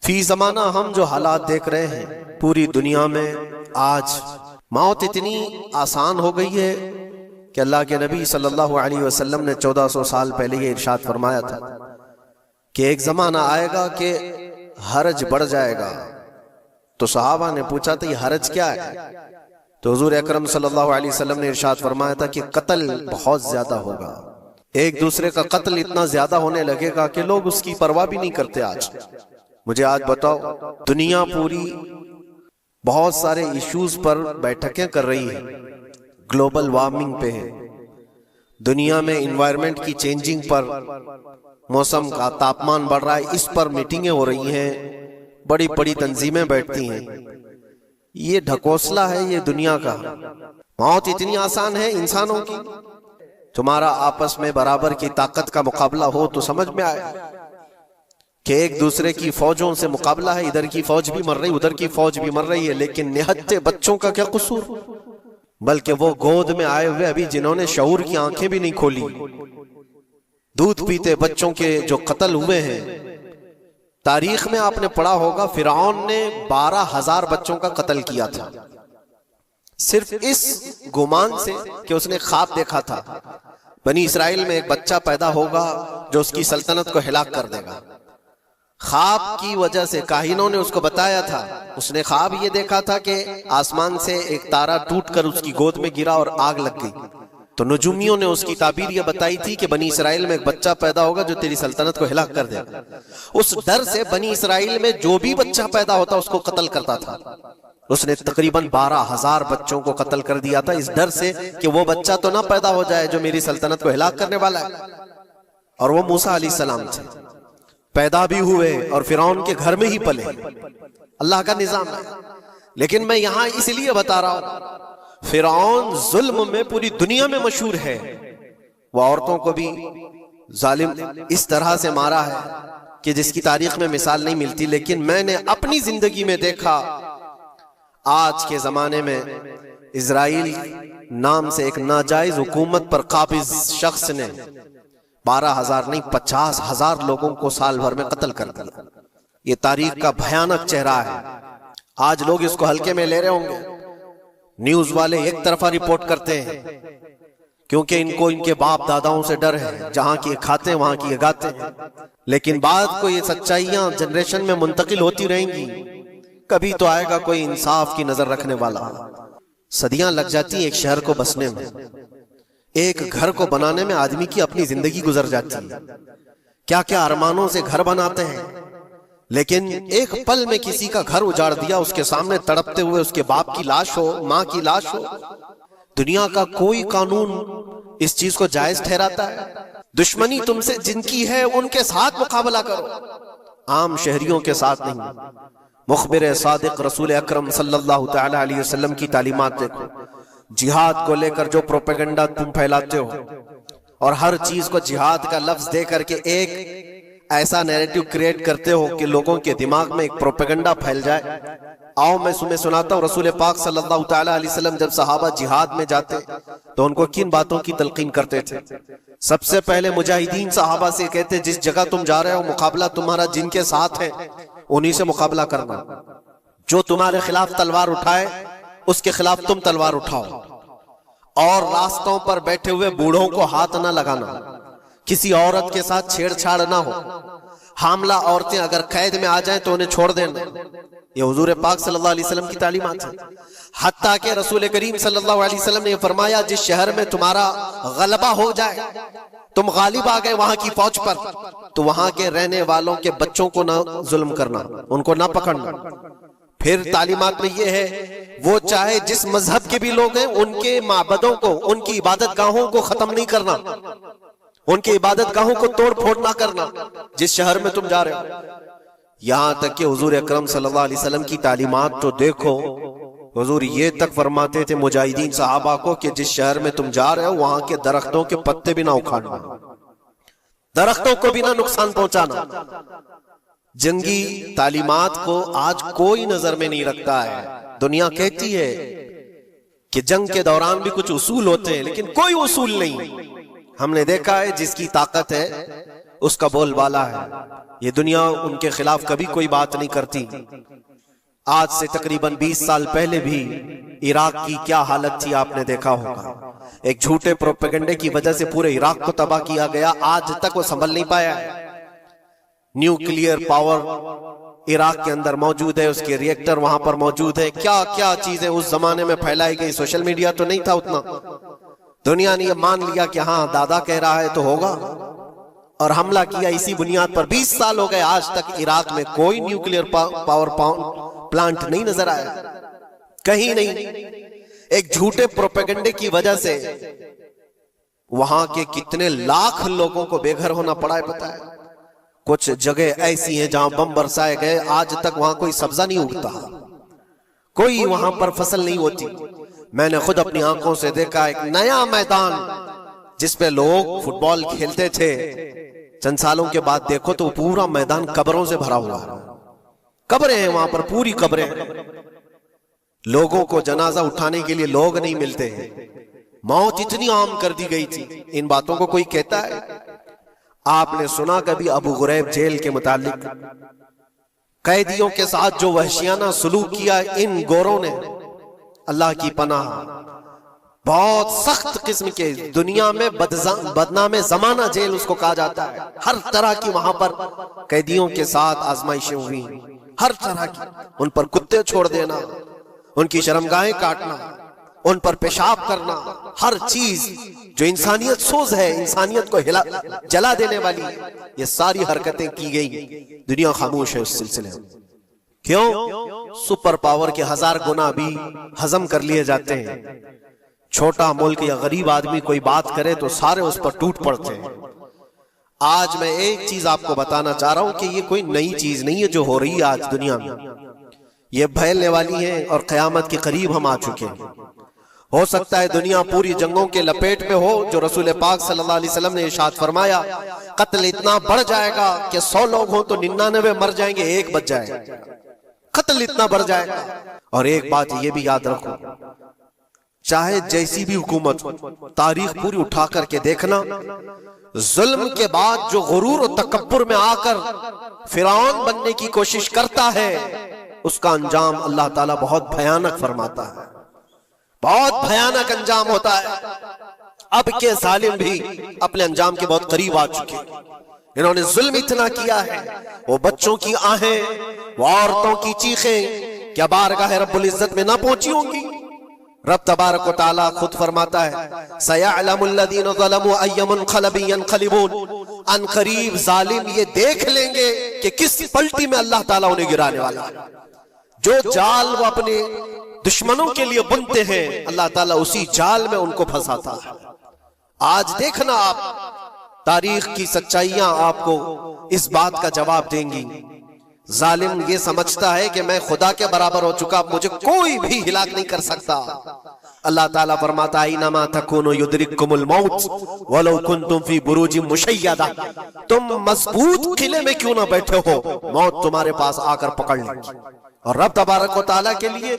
फी जमाना हम जो हालात देख रहे हैं पूरी दुनिया में, आज मौत इतनी आसान हो गई है कि अल्लाह के नबी सल्लल्लाहु अलैहि वसल्लम ने 1400 साल पहले ये इरशाद फरमाया था कि एक जमाना आएगा कि हरज बढ़ जाएगा। तो सहाबा ने पूछा था ये हरज क्या है? तो हुजूर अकरम सल्लल्लाहु अलैहि वसल्लम ने इरशाद फरमाया था कि कत्ल बहुत ज्यादा होगा, एक दूसरे का कत्ल इतना ज्यादा होने लगेगा कि लोग उसकी परवाह भी नहीं करते। आज मुझे आज बताओ, दुनिया पूरी बहुत सारे इश्यूज पर बैठकें कर रही है, ग्लोबल वार्मिंग पे है, दुनिया में इन्वायरमेंट की चेंजिंग पर, मौसम का तापमान बढ़ रहा है, इस पर मीटिंगें हो रही हैं, बड़ी बड़ी तंजीमें बैठती हैं। ये ढकोसला है ये दुनिया का। मौत इतनी आसान है इंसानों की। तुम्हारा आपस में बराबर की ताकत का मुकाबला हो तो समझ में आए कि एक दूसरे की फौजों से मुकाबला है, इधर की फौज भी मर रही, उधर की फौज भी मर रही है, लेकिन निहत्ते बच्चों का क्या कसूर? बल्कि वो गोद में आए हुए अभी जिन्होंने शऊर की आंखें भी नहीं खोली, दूध पीते बच्चों के जो कत्ल हुए हैं। तारीख में आपने पढ़ा होगा फिरौन ने 12,000 बच्चों का कत्ल किया था, सिर्फ इस गुमान से कि उसने ख्वाब देखा था बनी इसराइल में एक बच्चा पैदा होगा जो उसकी सल्तनत को हिलाक कर देगा। ख्वाब की वजह से काहिनों ने उसको बताया था, उसने ख्वाब ये देखा था कि आसमान से एक तारा टूटकर उसकी गोद में गिरा और आग लग गई। तो नजूमियों ने उसकी ताबीर ये बताई थी कि बनी इसराइल में एक बच्चा पैदा होगा जो तेरी सल्तनत को हिलाक कर देगा। उस डर से बनी इसराइल में जो भी बच्चा पैदा होता उसको कत्ल करता था। उसने तकरीबन 12,000 बच्चों को कत्ल कर दिया था, इस डर से कि वो बच्चा तो ना पैदा हो जाए जो मेरी सल्तनत को हिलाक करने वाला है। और वो मूसा अलैहिस्सलाम थे, पैदा भी हुए और फिरौन के घर में ही पले। अल्लाह का निजाम है। लेकिन मैं यहां इसलिए बता रहा हूं, फिरौन जुल्म में पूरी दुनिया में मशहूर है। वो औरतों को भी जालिम इस तरह से मारा है कि जिसकी तारीख में मिसाल नहीं मिलती। लेकिन मैंने अपनी जिंदगी में देखा, आज के जमाने में इजराइल नाम से एक नाजायज हुकूमत पर काबिज शख्स ने 12,000 नहीं 50,000 लोगों को साल भर में कत्ल कर दिया। ये तारीख का भयानक चेहरा है। आज लोग इसको हल्के में ले रहे होंगे, न्यूज वाले एक तरफा रिपोर्ट करते हैं क्योंकि इनको इनके बाप दादाओं से डर है, जहां की खाते हैं वहां की गाते हैं। लेकिन बाद को ये सच्चाइयां जनरेशन में मुंतकिल होती रहेंगी, कभी तो आएगा कोई इंसाफ की नजर रखने वाला। सदियां लग जाती हैं एक शहर को बसने में, एक घर को बनाने में आदमी की अपनी जिंदगी गुजर जाती है। क्या क्या अरमानों से घर बनाते हैं, लेकिन एक पल में किसी का घर उजाड़ दिया, उसके सामने तड़पते हुए उसके बाप की लाश हो, माँ की लाश हो। दुनिया का कोई कानून इस चीज को जायज ठहराता है? दुश्मनी तुमसे जिनकी है उनके साथ मुकाबला करो, आम शहरियों के साथ नहीं। मुखबिर सादिक रसूल अकरम सल्लल्लाहु तआला अलैहि वसल्लम की तालीमात देखो। जिहाद को लेकर जो प्रोपेगेंडा तुम फैलाते हो और हर चीज को जिहाद का लफ्ज दे करके एक ऐसा नैरेटिव क्रिएट करते हो कि लोगों के दिमाग में एक प्रोपेगेंडा फैल जाए। आओ मैं तुम्हें सुनाता हूँ, रसूल पाक सल्लल्लाहु तआला अलैहि वसल्लम जब सहाबा जिहाद में जाते तो उनको किन बातों की तलकीन करते थे। सबसे पहले मुजाहिदीन सहाबा से कहते, जिस जगह तुम जा रहे हो मुकाबला तुम्हारा जिनके साथ है उन्हीं से मुकाबला करना। जो तुम्हारे खिलाफ तलवार उठाए उसके खिलाफ तुम तलवार उठाओ। और रास्तों पर बैठे हुए बूढ़ों को हाथ ना लगाना, किसी औरत के साथ छेड़छाड़ ना हो। हामला औरतें अगर कैद में आ जाएं तो उन्हें छोड़ देना। ये हुजूर पाक सल्लल्लाहु अलैहि वसल्लम की तालीमात है। हत्ता के रसूल करीम सल्लल्लाहु अलैहि वसल्लम ने फरमाया, जिस शहर में तुम्हारा गलबा हो जाए, तुम गालिब आ गए वहां की फौज पर, तो वहां के रहने वालों के बच्चों को ना जुल्म करना, उनको ना पकड़ना। फिर तालीमात में ये है, वो चाहे जिस मजहब के भी लोग हैं उनके माबदों को, उनकी इबादत गाहों को खत्म नहीं करना, उनके इबादत गाहों को तोड़ फोड़ ना करना जिस शहर में तुम जा रहे हो। यहां तक कि हुजूर अकरम सल्लल्लाहु अलैहि वसल्लम की तालीमात तो देखो, हुजूर ये तक फरमाते थे मुजाहिदीन सहाबा को कि जिस शहर में तुम जा रहे हो वहां के दरख्तों के पत्ते भी ना उखाड़ना, दरख्तों को भी ना नुकसान पहुंचाना। जंगी तालीमात को आज कोई नजर में नहीं रखता है। दुनिया कहती है कि जंग के दौरान भी कुछ उसूल होते हैं, लेकिन कोई उसूल नहीं। हमने देखा है जिसकी ताकत है उसका बोलबाला है। ये दुनिया उनके खिलाफ कभी कोई बात नहीं करती। आज से तकरीबन 20 साल पहले भी इराक की क्या हालत थी आपने देखा होगा। एक झूठे प्रोपेगेंडे की वजह से पूरे इराक को तबाह किया गया। आज तक वो संभल नहीं पाया है। न्यूक्लियर पावर इराक के अंदर मौजूद है, उसके रिएक्टर वहां पर मौजूद है। क्या क्या चीजें उस जमाने में फैलाई गई। सोशल मीडिया तो नहीं था उतना। दुनिया ने ये मान लिया कि हाँ दादा कह रहा है तो होगा, और हमला किया इसी बुनियाद पर। 20 साल हो गए, आज तक इराक में कोई न्यूक्लियर पावर प्लांट नहीं नजर आया, कहीं नहीं। एक झूठे प्रोपेगेंडे की वजह से वहां के कितने लाख लोगों को बेघर होना पड़ा है पता है। कुछ जगह ऐसी हैं जहां बम बरसाए गए, आज तक वहां कोई सब्जा नहीं उगता, कोई वहां पर फसल नहीं होती। मैंने खुद अपनी आंखों से देखा एक नया मैदान जिसपे लोग फुटबॉल खेलते थे, चंद सालों के बाद देखो तो पूरा मैदान कब्रों से भरा हुआ है। कब्रें हैं वहां पर, पूरी कब्रें। लोगों को जनाजा उठाने के लिए लोग नहीं मिलते हैं। मौत इतनी आम कर दी गई थी। इन बातों को कोई कहता है? आपने सुना कभी अबू गुरैब जेल के मुतालिक? कैदियों के साथ जो वहशियाना सलूक किया इन गोरों ने, अल्लाह की पनाह, बहुत सख्त किस्म के, दुनिया में बदनामे जमाना जेल उसको कहा जाता है। हर तरह की वहां पर कैदियों के साथ आजमाइशें हुई, हर तरह की। उन पर कुत्ते छोड़ देना, उनकी शर्मगाहें काटना, उन पर पेशाब करना, हर चीज जो इंसानियत सोज है, इंसानियत को जला देने वाली, ये सारी हरकतें की गई। दुनिया खामोश है उस सिलसिले में। क्यों? सुपर पावर के 1000 गुना भी हजम कर लिए जाते हैं। छोटा मुल्क या गरीब आदमी कोई बात करे तो सारे उस पर टूट पड़ते हैं। आज मैं एक चीज आपको बताना चाह रहा हूं कि ये कोई नई चीज नहीं है जो हो रही है आज दुनिया में। ये फैलने वाली है और कयामत के करीब हम आ चुके हैं। हो सकता है दुनिया पूरी जंगों के लपेट में हो, जो रसूल पाक सल्लल्लाहु अलैहि वसल्लम ने इरशाद फरमाया, कत्ल इतना बढ़ जाएगा कि 100 लोग हों तो 99 मर जाएंगे, एक बच जाएगा। कत्ल इतना बढ़ जाएगा। और एक बात ये भी याद रखो, चाहे जैसी भी हुकूमत, तारीख पूरी उठा करके देखना, जुल्म के बाद जो गुरूर और तकब्बुर में आकर फिरौन बनने की कोशिश करता है, उसका अंजाम अल्लाह ताला बहुत भयानक फरमाता है। बहुत भयानक अंजाम होता है। अब के जालिम भी अपने अंजाम के बहुत करीब आ चुके। इन्होंने जुल्म इतना किया है, वो बच्चों की आहें, वो औरतों की चीखें क्या बारगाह रब्बुल इज्जत में ना पहुंची होंगी? रब तबारक व तआला खुद फरमाता है, सयअलमुल्लज़ीना ज़लमू अय्य मुनक़लिबिन यनक़लिबून। अन क़रीब जालिम ये देख लेंगे कि किस पलटी में अल्लाह ताला उन्हें गिराने वाला है। जो जाल वो अपने दुश्मनों के लिए बुनते हैं, अल्लाह ताला उसी जाल में उनको फंसाता है। आज देखना आप, तारीख की सच्चाइयां आपको इस बात का जवाब देंगी। जालिम ये समझता है कि मैं खुदा के बराबर हो चुका, मुझे कोई भी हिलाक नहीं कर सकता। अल्लाह ताला फरमाता है, इन्नमा तकुनु युदरिकुमुल मौत वलौ कुंतुम फी बुरूजिन मुशय्यदा। तुम मजबूत किले में क्यों ना बैठे हो, मौत तुम्हारे पास आकर पकड़ लेगी। और रब तबारक व तआला के लिए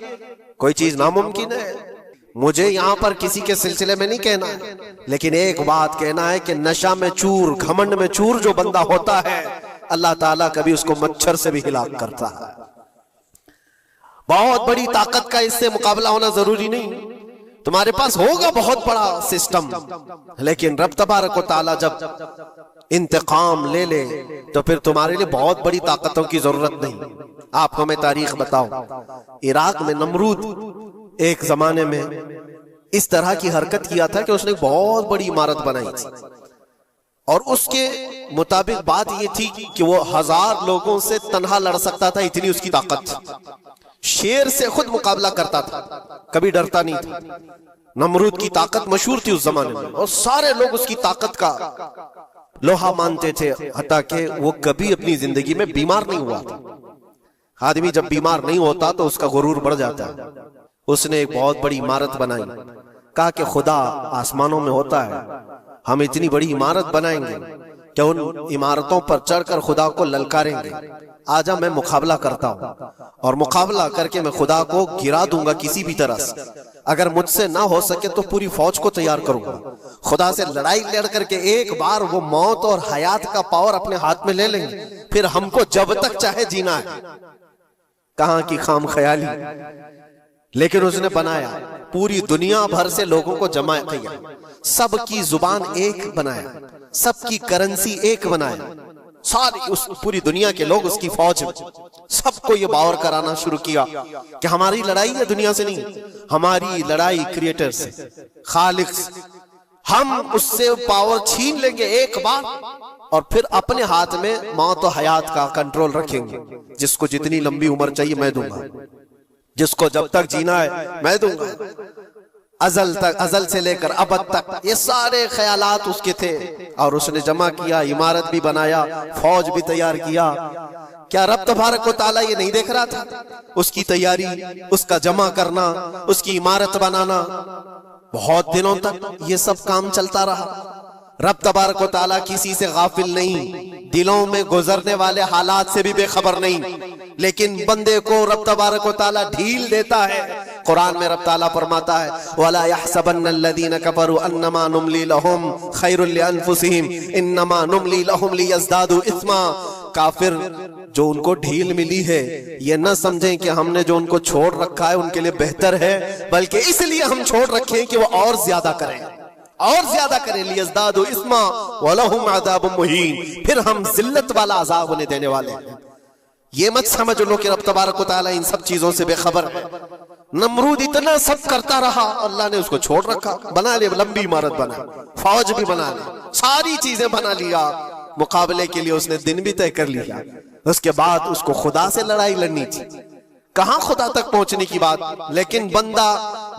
कोई चीज नामुमकिन है। मुझे यहां पर किसी के सिलसिले में नहीं कहना है, लेकिन एक बात कहना है कि नशा में चूर, घमंड में चूर जो बंदा होता है, अल्लाह ताला कभी उसको मच्छर से भी हिलाक करता है। बहुत बड़ी ताकत का इससे मुकाबला होना जरूरी नहीं। तुम्हारे पास होगा बहुत बड़ा सिस्टम, लेकिन रब तबारक व तआला जब इंतकाम ले ले तो फिर तुम्हारे लिए बहुत बड़ी ताकतों की जरूरत नहीं। आपको मैं तारीख बताऊं, इराक में नमरूद एक जमाने में इस तरह की हरकत किया था कि उसने बहुत बड़ी इमारत बनाई थी, और उसके मुताबिक बात यह थी कि वो 1000 लोगों से तन्हा लड़ सकता था, इतनी उसकी ताकत थी। शेर से खुद मुकाबला करता था, कभी डरता नहीं था। नमरूद की ताकत मशहूर थी उस जमाने में, और सारे लोग उसकी ताकत का लोहा मानते थे, हत्ता कि वो कभी अपनी जिंदगी में बीमार नहीं हुआ था। आदमी जब बीमार नहीं होता तो उसका गुरूर बढ़ जाता है। उसने एक बहुत बड़ी इमारत बनाई, कहा कि खुदा आसमानों में होता है, हम इतनी बड़ी इमारत बनाएंगे कि उन इमारतों पर चढ़कर खुदा को ललकारेंगे, आजा मैं मुकाबला करता हूं और मुकाबला करके मैं खुदा को गिरा दूंगा किसी भी तरह से। अगर मुझसे ना हो सके तो पूरी फौज को तैयार करूंगा। खुदा से लड़ाई लड़ करके एक बार वो मौत और हयात का पावर अपने हाथ में ले लेंगे, फिर हमको जब तक चाहे जीना है। कहां की खाम ख्याली, लेकिन उसने बनाया, पूरी दुनिया भर से लोगों को जमा किया, सबकी जुबान एक बनाया, सबकी करेंसी एक बनाया, सारी उस पूरी दुनिया के लोग उसकी फौज में, सबको ये बावर कराना शुरू किया कि हमारी लड़ाई है दुनिया से नहीं, हमारी लड़ाई क्रिएटर से, खालिक से। हम उससे पावर छीन लेंगे एक बार और फिर अपने हाथ में मौत और हयात का कंट्रोल रखेंगे। जिसको जितनी लंबी उम्र चाहिए मैं दूंगा, जिसको जब तक जीना है मैं दूंगा। अजल तक, अजल से लेकर अबद तक ये सारे ख्यालात उसके थे और उसने जमा किया, इमारत भी बनाया, फौज भी तैयार किया। क्या रब तबारक व तआला ये नहीं देख रहा था? उसकी तैयारी, उसका जमा करना, उसकी इमारत बनाना, बहुत दिनों तक ये सब काम चलता रहा। रब तबारक व तआला किसी से गाफिल नहीं, दिलों में गुजरने वाले हालात से भी बेखबर नहीं, लेकिन बंदे को रब तबारक व तआला ढील देता है। कुरान में रब तआला फरमाता है, वला यहसबन्नल्लज़ीना कफरू अन्नमा नुमली लहुम खैरुल लिअन्फुसिहिम इन्नमा नुमली लहुम लियज़दादू इस्मा। काफिर जो उनको ढील मिली है ये न समझें कि हमने जो उनको छोड़ रखा है उनके लिए बेहतर है, बल्कि इसलिए हम छोड़ रखे कि वो और ज्यादा करें, और ज्यादा करें। लियज़दादू इस्मा वलहुम अज़ाबुम मुहीन, फिर हम जिल्लत वाला अज़ाब उन्हें देने वाले हैं। ये मत समझ लो कि रब तबारक व तआला इन सब चीजों से बेखबर है। नमरूद इतना सब करता रहा, अल्लाह ने उसको छोड़ रखा। बना ले, लंबी इमारत बना, फौज भी बना ले, सारी चीजें बना लिया, मुकाबले के लिए उसने दिन भी तय कर लिया। उसके बाद उसको खुदा से लड़ाई लड़नी थी, कहां खुदा तक पहुंचने की बात। लेकिन बंदा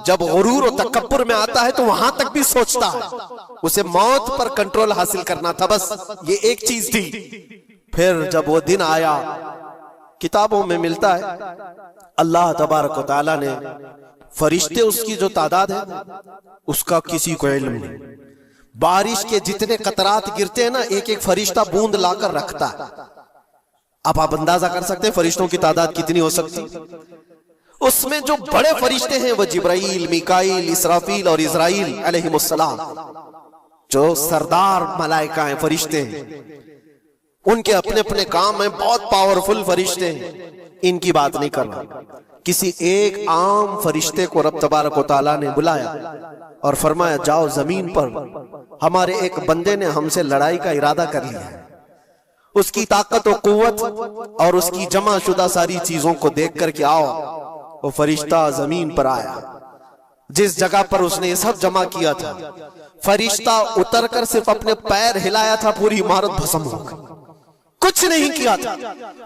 जब गुरूर और तकब्बुर में आता है तो वहां तक भी सोचता है, उसे मौत पर कंट्रोल हासिल करना था, बस ये एक चीज थी। फिर जब वो दिन आया, किताबों में मिलता है अल्लाह तबारक व तआला ने फरिश्ते, उसकी जो तादाद है उसका किसी को इल्म नहीं। बारिश के जितने कतरात गिरते हैं ना, एक एक फरिश्ता बूंद लाकर रखता है। अब आप अंदाजा कर सकते हैं फरिश्तों की तादाद कितनी हो सकती। उसमें जो बड़े फरिश्ते हैं वो जिब्राइल, मीकाईल, इसराफील और इज़राइल अलैहिमुस्सलाम, जो सरदार मलाइका हैं, फरिश्ते हैं, उनके अपने अपने काम हैं, बहुत पावरफुल फरिश्ते हैं। इनकी बात नहीं करना, किसी एक आम फरिश्ते को रब तबारक व तआला ने बुलाया और फरमाया, जाओ जमीन पर हमारे एक बंदे ने हमसे लड़ाई का इरादा कर लिया है। उसकी ताकत और कुव्वत और उसकी जमा शुदा सारी चीजों को देख करके आओ। वो फरिश्ता जमीन पर आया, जिस जगह पर उसने ये सब जमा किया था, फरिश्ता उतरकर सिर्फ अपने पैर हिलाया था, पूरी इमारत भस्म हो गई। कुछ नहीं किया था,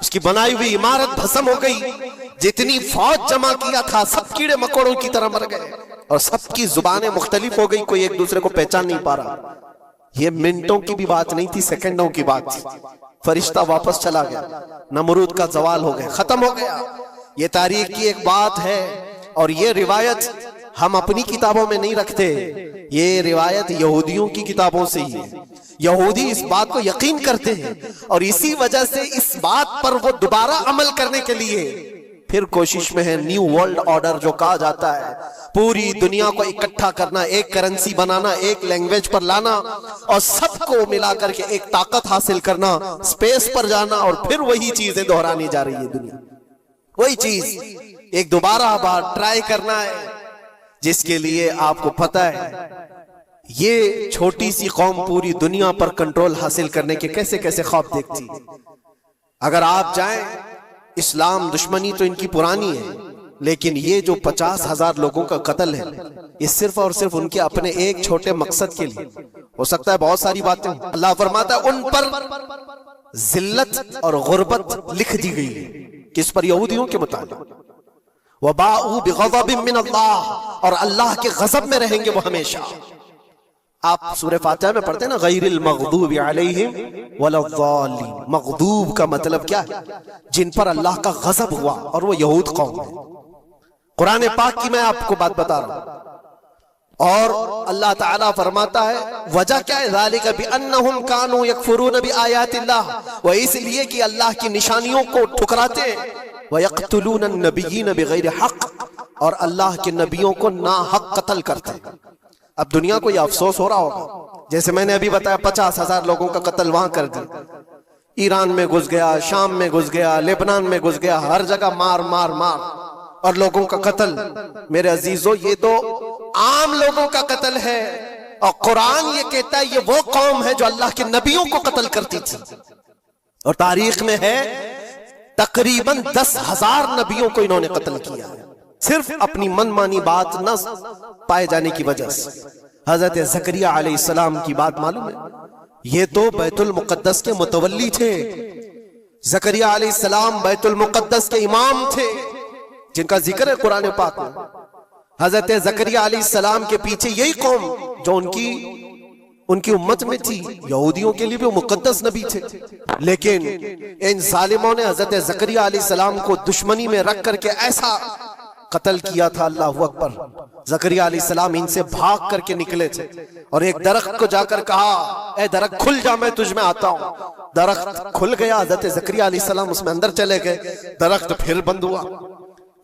उसकी बनाई हुई इमारत भस्म हो गई। जितनी फौज जमा किया था सब कीड़े मकोड़ों की तरह मर गए और सबकी जुबानें मुख्तलिफ हो गई, कोई एक दूसरे को पहचान नहीं पा रहा। ये मिनटों की भी बात नहीं थी, सेकंडों की बात थी। फरिश्ता वापस चला गया, नमरूद का जवाल हो गया, खत्म हो गया। ये तारीख की एक बात है और ये रिवायत हम अपनी किताबों में नहीं रखते, ये रिवायत यहूदियों की किताबों से ही है। यहूदी इस बात को यकीन करते हैं और इसी वजह से इस बात पर वो दोबारा अमल करने के लिए फिर कोशिश में है। न्यू वर्ल्ड ऑर्डर जो कहा जाता है, पूरी दुनिया को इकट्ठा करना, एक करेंसी बनाना, एक लैंग्वेज पर लाना और सबको मिला करके एक ताकत हासिल करना, स्पेस पर जाना और फिर वही चीजें दोहरानी जा रही है दुनिया। वही चीज एक दोबारा बार ट्राई करना है, जिसके लिए आपको पता है ये छोटी सी कौम पूरी दुनिया पर कंट्रोल हासिल करने के कैसे कैसे ख्वाब देखती है। अगर आप जाएं, इस्लाम दुश्मनी तो इनकी पुरानी है, लेकिन ये जो 50,000 लोगों का कत्ल है, ये सिर्फ और सिर्फ उनके अपने एक छोटे मकसद के लिए। हो सकता है बहुत सारी बातें, अल्लाह फरमाता है उन पर जिल्लत और गुर्बत लिख दी गई है। किस पर? यहूदियों के मुताबिक। वबाउ बिग़ज़बिन मिन अल्लाह, और अल्लाह के गजब में रहेंगे वो हमेशा। आप सूरह फातिहा में पढ़ते हैं ना, गैरिल मग़दूबि अलैहिम वलद्दालिन। मग़दूब का मतलब क्या है? जिन पर अल्लाह का गजब हुआ, और वो यहूद कौम है। कुरान पाक की मैं आपको बात बता रहा हूं, और अल्लाह ताला फरमाता है वजह क्या है, ज़ालिका बिअन्नहुम कानू यकफुरून बिआयातिल्लाह, वह इसलिए कि अल्लाह की निशानियों को ठुकराते हैं, व यक़्तुलून अन्नबिय्यीन बिगैर हक़, और अल्लाह के नबियों को ना हक कत्ल करते हैं। अब दुनिया को यह अफसोस हो रहा होगा, जैसे मैंने अभी बताया 50,000 लोगों का कत्ल वहां कर दिया, ईरान में घुस गया, शाम में घुस गया, लेबनान में घुस गया, हर जगह मार मार मार और लोगों का कत्ल। मेरे अजीजों, ये तो आम लोगों का कत्ल है, और कुरान ये कहता है ये वो कौम है जो अल्लाह के नबियों को कत्ल करती थी। और तारीख में है तकरीबन 10,000 नबियों को इन्होंने कत्ल किया है, सिर्फ अपनी मनमानी बात न पाए जाने की वजह से। हजरत ज़करिया अलैहिस्सलाम की बात मालूम है, ये तो बैतुल मुक़द्दस के मुतवल्ली थे। ज़करिया अलैहिस्सलाम बैतुल मुक़द्दस के इमाम थे, जिनका जिक्र है कुरान पाक में। हजरत ज़करिया अलैहिस्सलाम के पीछे यही कौम जो उनकी उम्मत में थी, यहूदियों के लिए भी वो मुक़द्दस नबी थे, लेकिन इन जालिमों ने हजरत ज़करिया अलैहिस्सलाम को दुश्मनी में रख करके ऐसा कत्ल किया था। अल्लाहु अकबर। ज़करिया अलैहिस्सलाम इनसे भाग करके निकले थे और एक दरख्त को जाकर कहा, ए दरख्त खुल जा, मैं तुझ में आता हूं। दरख्त खुल गया, हजरत ज़करिया अलैहिस्सलाम उसमें अंदर चले गए, दरख्त फिर बंद हुआ।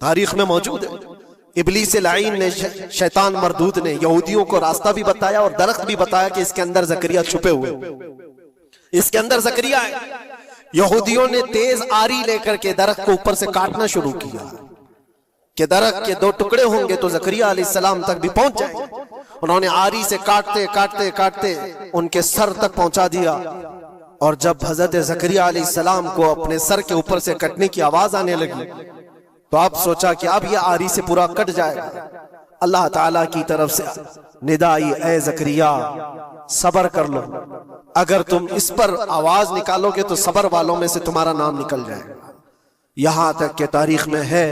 तारीख में मौजूद है, इब्लीस लाइन ने, शैतान मरदूद ने यहूदियों को रास्ता भी बताया और दरख्त भी बताया कि इसके अंदर ज़करिया छुपे हुए, इसके अंदर ज़करिया है। यहूदियों ने तेज आरी लेकर के दरख्त को ऊपर से काटना शुरू किया कि दरख्त के 2 टुकड़े होंगे तो ज़करिया अलैहिस्सलाम तक भी पहुंच जाए। उन्होंने आरी से काटते काटते काटते उनके सर तक पहुंचा दिया, और जब हजरत ज़करिया अलैहिस्सलाम को अपने सर के ऊपर से कटने की आवाज आने लगी तो आप सोचा कि अब यह आरी से पूरा कट जाएगा। अल्लाह ताला की तरफ से निदा आई, ए ज़करिया सब्र कर लो, अगर तुम इस पर आवाज निकालोगे तो सब्र वालों में से तुम्हारा नाम निकल जाएगा। यहां तक के तारीख में है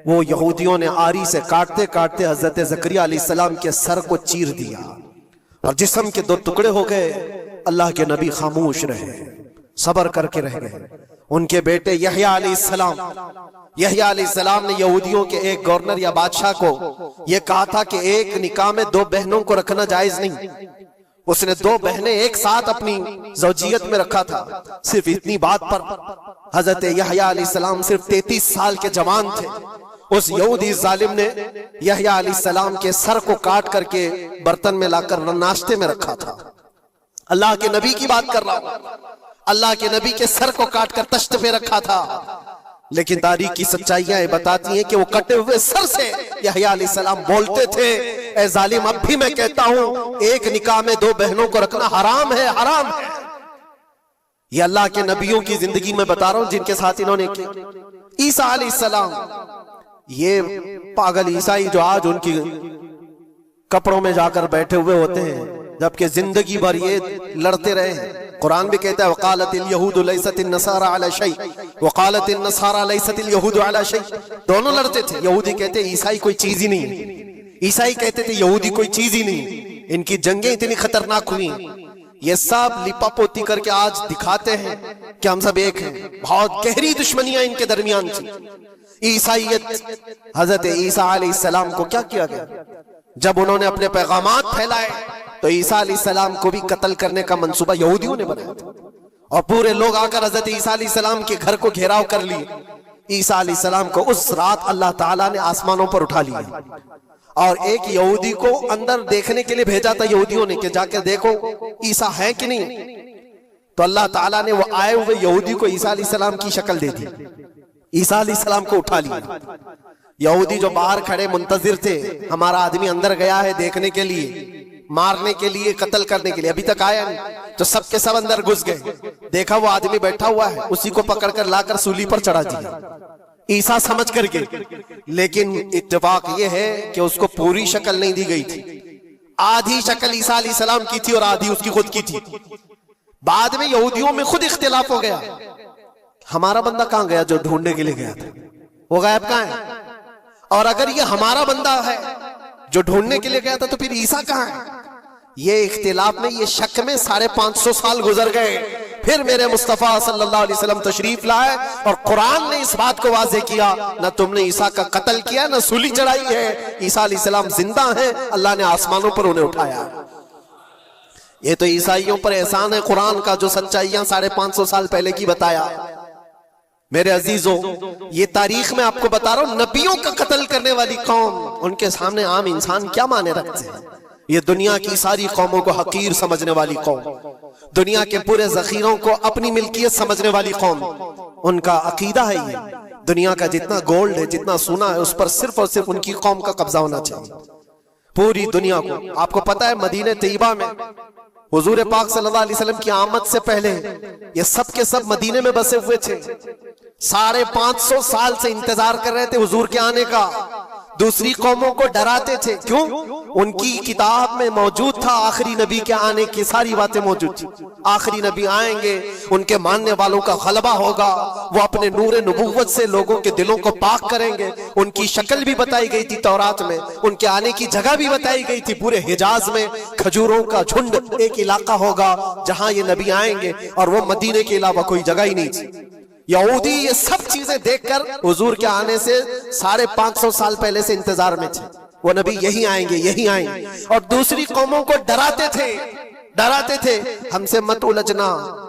वो यहूदियों ने आरी से काटते काटते हजरत ज़करिया अलैहिस्सलाम के सर को चीर दिया और जिस्म के 2 टुकड़े हो गए। अल्लाह के नबी खामोश रहे, सब्र करके रह गए। उनके बेटे यहया अलैहिस्सलाम ने यहूदियों के एक गवर्नर या बादशाह को यह कहा था कि एक निकाह में 2 बहनों को रखना जायज नहीं। उसने 2 बहनें एक साथ अपनी ज़ौजियत में रखा था। सिर्फ इतनी बात पर हजरत यहया अलैहिस्सलाम सिर्फ 33 साल के जवान थे। उस यहूदी जालिम ने यहया अलैहिस्सलाम के सर को काट करके बर्तन में लाकर नाश्ते में रखा था। अल्लाह के नबी की बात कर रहा हूं, अल्लाह के नबी के सर को काट कर तश्त पे रखा था। लेकिन तारीख की सच्चाइयां बताती हैं कि वो कटे हुए सर से यहया अलैहिस्सलाम बोलते थे, ए जालिम, अब भी मैं कहता हूं एक निकाह में 2 बहनों को रखना हराम है, हराम है। ये अल्लाह के नबियों की जिंदगी में बता रहा हूं जिनके साथ इन्होंने किया। ईसा अलैहिस्सलाम, ये पागल ईसाई जो आज उनकी कपड़ों में जाकर बैठे हुए होते हैं, जबकि जिंदगी भर ये लड़ते रहे हैं। कुरान भी कहता है वक़ालतिल यहूदु लैसतिन नसारा अला शै वक़ालतिन नसारा लैसतिल यहूदु अला शै। दोनों लड़ते थे। यहूदी कहते ईसाई कोई चीज ही नहीं, ईसाई कहते थे यहूदी कोई चीज ही नहीं। इनकी जंगें इतनी खतरनाक हुई, ये सब लिपापोती करके आज दिखाते हैं कि हम सब एक हैं। बहुत गहरी दुश्मनियां इनके दरमियान थी। ईसाईयत, हजरत ईसा अलैहिस्सलाम को क्या किया गया? जब उन्होंने अपने पैगामात फैलाए तो ईसा अलैहिस्सलाम को भी कत्ल करने का मंसूबा यहूदियों ने बनाया था, और पूरे लोग आकर हजरत ईसा अलैहिस्सलाम के घर को घेराव कर लिए। ईसा अलैहिस्सलाम को उस रात अल्लाह ताला ने आसमानों पर उठा लिया और एक यहूदी को अंदर देखने के लिए भेजा था यहूदियों ने कि जाकर देखो ईसा है कि नहीं। तो अल्लाह ताला ने वो आए हुए यहूदी को ईसा अलैहिस्सलाम की शक्ल दे दी, ईसा अलैहिस्सलाम को उठा लिया। यहूदी जो बाहर खड़े मुंतजिर थे, हमारा आदमी अंदर गया है देखने के लिए, मारने के लिए, कत्ल करने के लिए, अभी तक आया नहीं। तो सब के सब अंदर घुस गए, देखा वो आदमी बैठा हुआ है, उसी को पकड़कर लाकर सूली पर चढ़ा दिया ईसा समझ करके। लेकिन इत्तेफाक ये है कि उसको पूरी शक्ल नहीं दी गई थी। आधी शक्ल ईसा अलैहिस्सलाम की थी और आधी उसकी खुद की थी। बाद में यहूदियों में खुद इख्तिलाफ हो गया, हमारा बंदा कहां गया जो ढूंढने के लिए गया था, वो गायब कहां है? और अगर ये हमारा बंदा है जो ढूंढने के लिए गया था तो फिर ईसा कहां है? ये इख्तिलाफ में, ये शक में 550 साल गुजर गए। फिर मेरे मुस्तफ़ा सल्लल्लाहु अलैहि वसल्लम तशरीफ लाए और कुरान ने इस बात को वाज़ेह किया, न तुमने ईसा का कत्ल किया, न सूली चढ़ाई है। ईसा अलैहिस्सलाम जिंदा है, अल्लाह ने आसमानों पर उन्हें उठाया। ये तो ईसाइयों पर एहसान है कुरान का, जो सच्चाइयां 550 साल पहले की बताया। मेरे अजीजों, ये तारीख में आपको बता रहा हूं, नबियों का कत्ल करने वाली कौम, उनके सामने आम इंसान क्या माने रखते हैं। ये दुनिया की सारी कौमों को हकीर समझने वाली कौम, दुनिया के पूरे जखीरों को अपनी मिल्कियत समझने वाली कौम, उनका अकीदा है ये दुनिया का जितना गोल्ड है, जितना सोना है, उस पर सिर्फ और सिर्फ उनकी कौम का कब्जा होना चाहिए, पूरी दुनिया को। आपको पता है मदीने तैयबा में हुजूर पाक सल्लल्लाहु अलैहि वसल्लम की आमद से पहले ये सब के सब मदीने में बसे हुए थे। 550 साल से इंतजार कर रहे थे हुजूर के आने का, दूसरी कौमों को डराते थे। क्यों? उनकी किताब में मौजूद था आखिरी नबी के आने की सारी बातें मौजूद थी। आखिरी नबी आएंगे, उनके मानने वालों का गलबा होगा, वो अपने नूरे नबुव्वत से लोगों के दिलों को पाक करेंगे। उनकी शक्ल भी बताई गई थी तौरात में, उनके आने की जगह भी बताई गई थी। पूरे हिजाज में खजूरों का झुंड एक इलाका होगा जहां ये नबी आएंगे, और वो मदीने के अलावा कोई जगह ही नहीं थी। यहूदी ये सब चीजें देखकर हुजूर के आने से 550 साल पहले से इंतजार में थे, वो नबी यही आएंगे, यही आएंगे। और दूसरी कौमों को डराते थे, हमसे मत उलझना,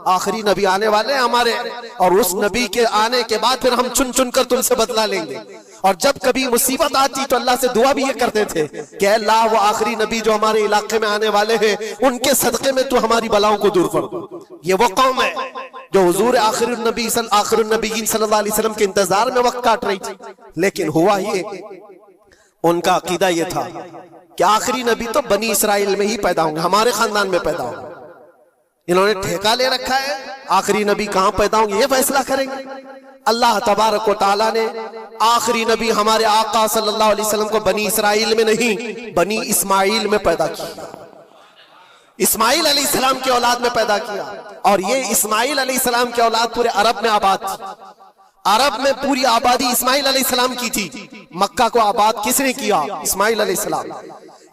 आखिरी नबी आने वाले हैं हमारे, और उस नबी के आने के बाद फिर हम चुन चुन कर तुमसे बदला लेंगे। और जब कभी मुसीबत आती तो अल्लाह से दुआ भी ये करते थे कि अल्लाह वो आखिरी नबी जो हमारे इलाके में आने वाले हैं, उनके सदके में तू हमारी बलाओं को दूर कर। ये वो कौम है जो हुजूर आखिरुन नबीयीन सल्लल्लाहु अलैहि वसल्लम के इंतजार में वक्त काट रही थी। लेकिन हुआ ये, उनका अकीदा ये था कि आखिरी नबी तो बनी इसराइल में ही पैदा होंगे, हमारे खानदान में पैदा होंगे। इन्होंने ठेका ले रखा है आखिरी नबी कहां पैदा होंगे ये फैसला करेंगे। अल्लाह तबारक व तआला ने आखिरी नबी हमारे आका सल्लल्लाहु अलैहि वसल्लम को बनी इसराइल में नहीं, बनी इस्माइल में पैदा किया। इस्माइल अलैहिस्सलाम की औलाद में पैदा किया, और ये इस्माइल अलैहिस्सलाम की औलाद पूरे अरब में आबाद थी। अरब में पूरी आबादी इस्माइल अलैहिस्सलाम की थी। मक्का को आबाद किसने किया? इस्माइल अलैहिस्सलाम।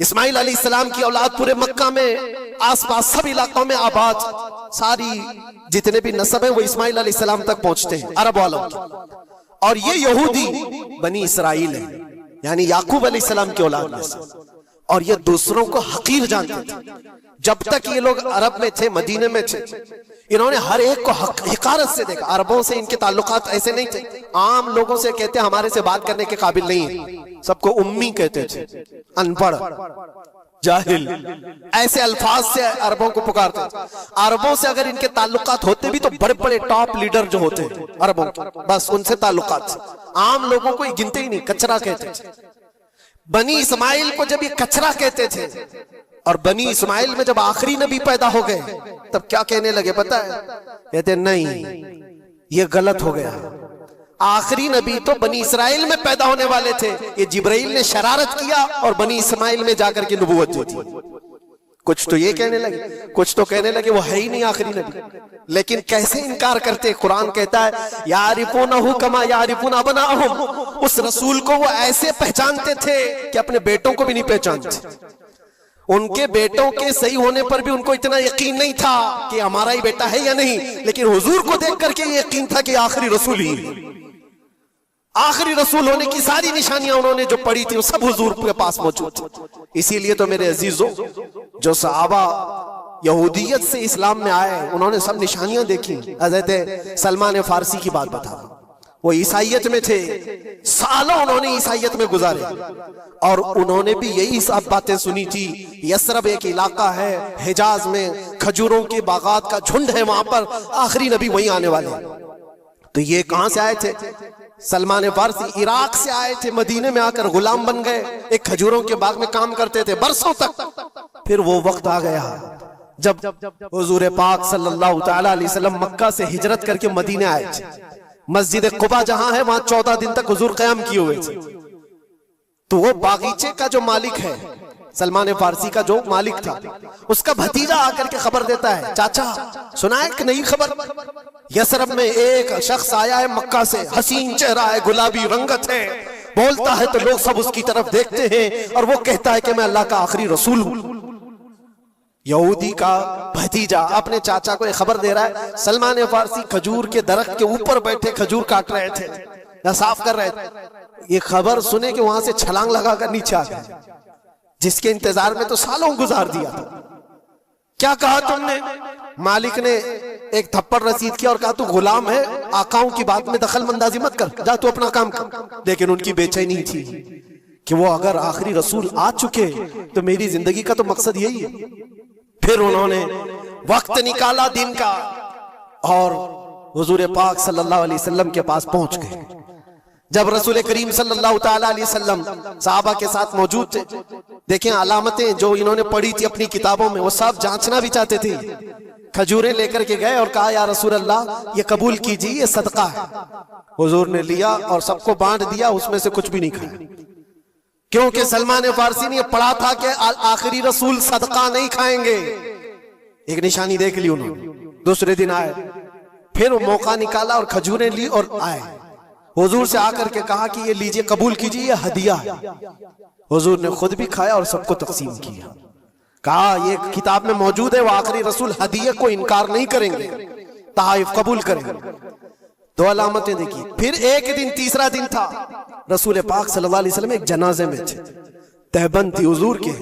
इस्माइल अलैहिस्सलाम की औलाद पूरे मक्का में आसपास सब इलाकों में आबाद, सारी जितने भी नस्ब है वो इस्माइल अलैहिस्सलाम तक पहुंचते हैं अरब वालों की। और ये यहूदी बनी इसराइल है, यानी याकूब अलैहिस्सलाम की औलाद में से, और ये दूसरों को हकीर जानते थे। जब तक ये लोग अरब में थे, मदीने में थे, इन्होंने हर एक को हिकारत से देखा। अरबों से इनके ताल्लुकात ऐसे नहीं थे, आम लोगों से कहते हमारे से बात करने के काबिल नहीं है, सबको उम्मी कहते थे, अनपढ़, जाहिल, ऐसे अल्फाज से अरबों को पुकारते थे। अरबों से अगर इनके ताल्लुकात होते भी तो बड़े बड़े टॉप लीडर जो होते हैं अरबों के, बस उनसे ताल्लुकात, आम लोगों को गिनते ही नहीं, कचरा कहते थे। बनी इस्माइल को जब ये कचरा कहते थे, और बनी इस्माइल में जब आखिरी नबी पैदा हो गए तब क्या कहने लगे पता है? कहते नहीं, ये गलत हो गया, आखिरी नबी तो बनी इस्राइल में पैदा होने वाले थे, ये जिब्राइल ने शरारत किया और बनी इस्माइल में जाकर के नबूवत दी थी। कुछ तो ये कहने लगे, कुछ तो कहने लगे वो है ही नहीं आखिरी नबी। लेकिन कैसे इनकार करते? कुरान कहता है यारिफूनहु कमा यारिफून अबनाअहुम, उस रसूल को वो ऐसे पहचानते थे कि अपने बेटों को भी नहीं पहचानते। उनके बेटों के सही होने पर भी उनको इतना यकीन नहीं था कि हमारा ही बेटा है या नहीं, लेकिन हुजूर को देख करके यकीन था कि आखिरी रसूल ही, आखिरी रसूल होने की सारी निशानियां उन्होंने जो पढ़ी थी वो सब हुजूर के पास मौजूद थी। इसीलिए तो मेरे अजीजों, जो सहाबा यहूदियत से इस्लाम में आए उन्होंने सब निशानियां देखी। हज़रत सलमान फारसी की बात बता, वो ईसाइयत में थे, सालों उन्होंने ईसाइयत में गुजारे, और उन्होंने भी यही सब बातें सुनी थी। यसरब एक इलाका है हिजाज में, खजूरों के बागात का झुंड है, वहां पर आखिरी नबी वहीं आने वाले। तो ये कहां से आए थे? सलमान फारसी इराक से आए थे, मदीने में आकर गुलाम बन गए, एक खजूरों के बाग में काम करते थे बरसों तक। फिर वो वक्त आ गया जब हुजूर पाक सल्लल्लाहु तआला अलैहि वसल्लम मक्का से हिजरत करके मदीने आए थे। मस्जिद कुबा जहां है वहां 14 दिन तक हुजूर क़याम किए हुए थे। तो वो बागीचे का जो मालिक है, सलमान फारसी का जो मालिक था, उसका भतीजा आकर के खबर देता है, चाचा सुना है कि नई खबर, यसरब में एक शख्स आया है मक्का से, हसीन चेहरा है, गुलाबी रंगत है, बोलता है तो लोग सब उसकी तरफ देखते हैं, और वो कहता है कि मैं अल्लाह का आखिरी रसूल हूं। यहूदी का भतीजा अपने चाचा को एक खबर दे रहा है, सलमान फारसी खजूर के दरख्त के ऊपर बैठे खजूर काट रहे थे या साफ कर रहे थे। ये खबर सुने कि वहां से छलांग लगाकर नीचे आ गए, जिसके इंतजार में तो सालों गुजार दिया था। क्या कहा तुमने? मालिक ने एक थप्पड़ रसीद किया और कहा तू गुलाम है, आकाओं की बात में दखल अंदाजी मत कर, जा तू अपना काम कर। लेकिन उनकी बेचैनी थी कि वो अगर आखिरी रसूल आ चुके तो मेरी जिंदगी का तो मकसद यही है। फिर उन्होंने वक्त निकाला दिन का और हुजूर पाक सल्लल्लाहु अलैहि वसल्लम के पास पहुंच गए। जब रसूल करीम सल्लल्लाहु ताला अलैहि वसल्लम सहाबा के साथ मौजूद थे, देखें अलामतें जो इन्होंने पढ़ी थी अपनी किताबों में, वो सब जांचना भी चाहते थे। खजूरें लेकर के गए और कहा या रसूल अल्लाह ये कबूल कीजिए, ये सदका है। हुजूर ने लिया और सबको बांट दिया, उसमें से कुछ भी नहीं खाया, क्योंकि सलमान फारसी ने पढ़ा था कि आखिरी रसूल सदका नहीं खाएंगे। एक निशानी देख ली उन्होंने। दूसरे दिन आए, फिर वो मौका निकाला और खजूरें ली और आए। हुजूर से आकर के कहा कि ये लीजिए, कबूल कीजिए, ये हदिया है। हुजूर ने खुद भी खाया और सबको तकसीम किया। कहा ये किताब में मौजूद है, वो आखिरी रसूल हदिये को इनकार नहीं करेंगे, तहाइफ कबूल करेंगे। दो अलामतें देखी। फिर एक दिन, तीसरा दिन था, रसूल पाक सल्लल्लाहु अलैहि वसल्लम एक जनाजे में थे। तहबंद थी हुजूर के,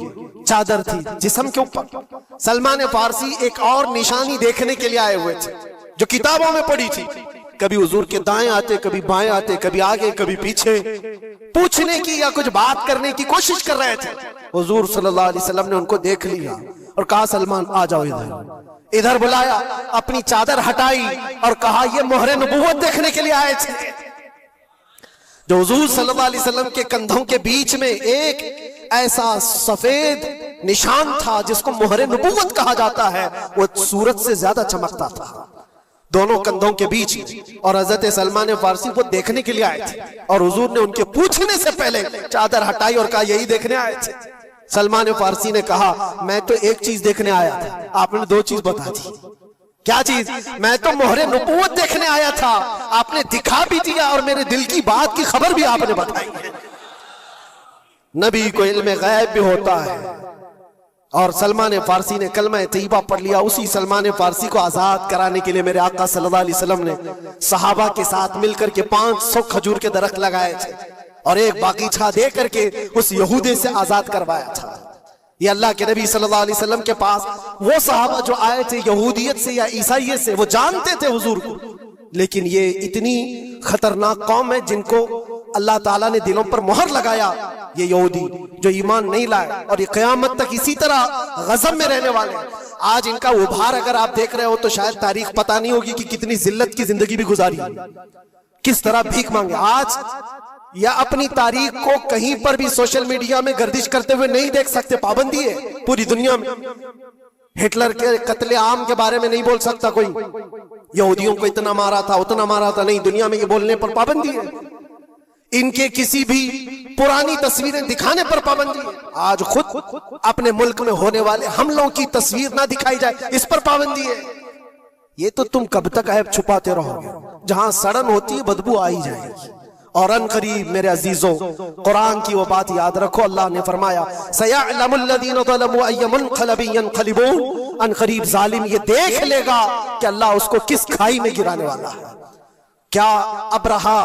चादर थी जिस्म के ऊपर। सलमान फारसी एक और निशानी देखने के लिए आए हुए थे जो किताबों में पड़ी थी। कभी हुजूर के दाएं आते, कभी बाएं आते, कभी आगे कभी पीछे, पूछने की या कुछ बात करने की कोशिश कर रहे थे। हुजूर सल्लल्लाहु अलैहि वसल्लम ने उनको देख लिया और कहा सलमान आ जाओ इधर। इधर बुलाया, अपनी चादर हटाई और कहा ये मोहरे नबूवत देखने के लिए आए थे। जो हुजूर सल्लल्लाहु अलैहि वसल्लम के कंधों के बीच में एक ऐसा सफेद निशान था जिसको मोहरे नबूवत कहा जाता है, वो सूरज से ज्यादा चमकता था दोनों कंधों के बीच में। और हजरत सलमान फारसी वो देखने के लिए आए थे और हुजूर ने उनके पूछने से पहले चादर हटाई और कहा यही देखने आए थे। सलमान फारसी ने कहा मैं तो एक चीज देखने आया था, आपने दो चीज बता दी। क्या चीज? मैं तो मोहरे नबूवत देखने आया था, आपने दिखा भी दिया और मेरे दिल की बात की खबर भी आपने बताई है। नबी को इल्म गैब भी होता है। और सलमान फारसी ने कलमा तैयबा पढ़ लिया। उसी सलमान फारसी को आजाद कराने के लिए मेरे आका सल्लल्लाहु अलैहि वसल्लम ने सहाबा के साथ मिलकर के 500 खजूर के दरख्त लगाए थे और एक बागीचा दे करके उस यहूदी से आजाद करवाया था। ये अल्लाह के नबी सल्लल्लाहु अलैहि वसल्लम के पास वो सहाबा जो आए थे यहूदियत से या ईसाइयत से, वो जानते थे हुजूर को, लेकिन ये इतनी खतरनाक कौम है जिनको अल्लाह ताला ने दिलों पर मोहर लगाया। ये यहूदी जो ईमान नहीं लाए और ये क़यामत तक इसी तरह गज़ब में रहने वाले। आज इनका उभार अगर आप देख रहे हो तो शायद तारीख पता नहीं होगी कि कितनी जिल्लत की जिंदगी भी गुजारी, किस तरह भीख मांगे। आज या अपनी तारीख को कहीं पर भी सोशल मीडिया में गर्दिश करते हुए नहीं देख सकते, पाबंदी है पूरी दुनिया में। हिटलर के कत्ले आम के बारे में नहीं बोल सकता कोई, यहूदियों को इतना मारा था उतना मारा था, नहीं, दुनिया में ये बोलने पर पाबंदी है। इनके किसी भी पुरानी तस्वीरें दिखाने पर पाबंदी है। आज खुद अपने मुल्क में होने वाले हमलों की तस्वीर ना दिखाई जाए, इस पर पाबंदी है। ये तो तुम कब तक ऐब छुपाते रहोगे? जहां सड़न होती है बदबू आ ही जाएगी। और अन करीब मेरे अजीजों, कुरान की वो बात याद रखो, अल्लाह ने फरमाया सयअलमुल लज़ीना ज़लमू अय्य मुनक़लिबिन यनक़लिबून। अन करीब जालिम ये देख लेगा कि अल्लाह उसको किस खाई में गिराने वाला है। क्या अबरहा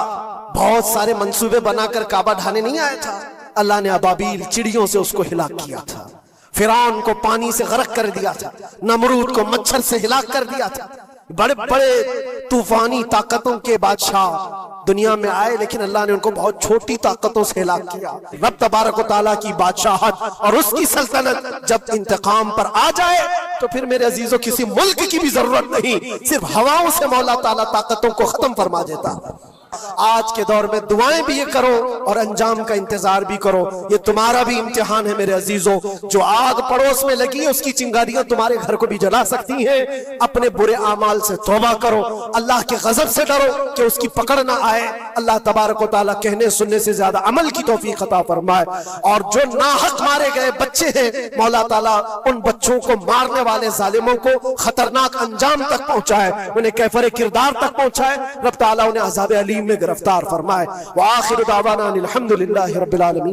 बहुत सारे मंसूबे बनाकर काबा ढाने नहीं आया था? अल्लाह ने अबाबील चिड़ियों से उसको हिलाक किया था, फिरौन को पानी से गरक कर दिया था, नमरूद को मच्छर से हिलाक कर दिया था। बड़े बड़े तूफानी ताकतों के बादशाह दुनिया में आए, लेकिन अल्लाह ने उनको बहुत छोटी ताकतों से हिलाक किया। रब तबारक व तआला की बादशाहत और उसकी सल्तनत जब इंतकाम पर आ जाए तो फिर मेरे अजीजों किसी मुल्क की भी जरूरत नहीं, सिर्फ हवाओं से मौला ताला ताकतों को खत्म फरमा देता। आज के दौर में दुआएं भी ये करो और अंजाम का इंतजार भी करो। ये तुम्हारा भी इम्तिहान है मेरे अजीजों। जो आग पड़ोस में लगी है उसकी चिंगारियां तुम्हारे घर को भी जला सकती हैं। अपने बुरे आमाल से तौबा करो, अल्लाह के गजब से डरो कि उसकी पकड़ ना आए। अल्लाह तबारक व तआला कहने सुनने से ज्यादा अमल की तौफीक अता फरमाए। और जो नाहक मारे गए बच्चे हैं, मौला ताला उन बच्चों को मारने वाले जालिमों को खतरनाक अंजाम तक पहुंचाए, उन्हें कैफरे किरदार तक पहुंचाए। रब ताला उन्हें अज़ाब अलीम में गिरफ्तार फरमाए। व आखिर दावाना अनिल हम्दुलिल्लाहि रब्बिल आलमीन।